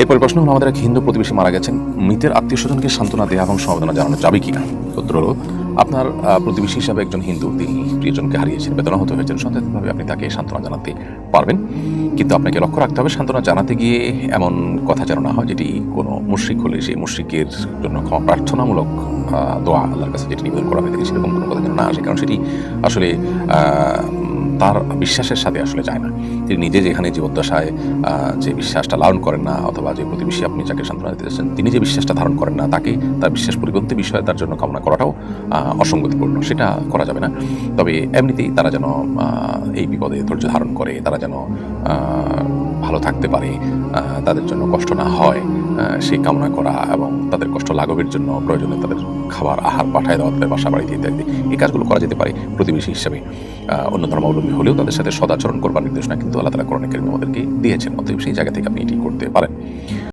এরপর প্রশ্ন হলো, আমাদের এক হিন্দু প্রতিবেশী মারা গেছেন, মৃতের আত্মীয় স্বজনকে সান্ত্বনা দেওয়া এবং সমবেদনা জানানো যাবে কিনা? উত্তর হলো, আপনার প্রতিবেশী হিসাবে একজন হিন্দু, তিনি প্রিয়জনকে হারিয়েছেন, বেদনাহত হয়েছেন, সচেতনভাবে আপনি তাকে সান্ত্বনা জানাতে পারবেন। কিন্তু আপনাকে লক্ষ্য রাখতে হবে, সান্ত্বনা জানাতে গিয়ে এমন কথা যেন না হয় যেটি কোনো মুশরিক হলে সেই মুশরিকের জন্য ক্ষমা প্রার্থনামূলক দোয়া আল্লাহর কাছে যেটি নিবেদন করা হয়ে থাকে, সেরকম কোনো কথা যেন না আসে, কারণ সেটি আসলে তার বিশ্বাসের সাথে আসলে যায় না। তিনি নিজে যেখানে জীবদ্দশায় যে বিশ্বাসটা লালন করেন না, অথবা যে প্রতিবেশী আপনি যাকে সান্ত্বনা দিতে চাচ্ছেন তিনি যে বিশ্বাসটা ধারণ করেন না, তাকে তার বিশ্বাস পরিপন্থী বিষয়ে তার জন্য কামনা করাটাও অসঙ্গতিপূর্ণ, সেটা করা যাবে না। তবে এমনিতেই তারা যেন এই বিপদে ধৈর্য ধারণ করে, তারা যেন ভালো থাকতে পারে, তাদের জন্য কষ্ট না হয়, সেই কামনা করা, এবং তাদের কষ্ট লাঘবের জন্য প্রয়োজনে তাদের খাবার আহার পাঠায় দেওয়া, তাদের বাসা বাড়িতে ইত্যাদি, এই কাজগুলো করা যেতে পারে প্রতিবেশী হিসেবে। অন্য ধর্মাবলম্বী হলেও তাদের সাথে সদাচরণ করবার নির্দেশনা কিন্তু আল্লাহ তাআলা কোরআনে কারীমে আমাদেরকে দিয়েছেন। অতএব সেই জায়গা থেকে আপনি এটি করতে পারেন।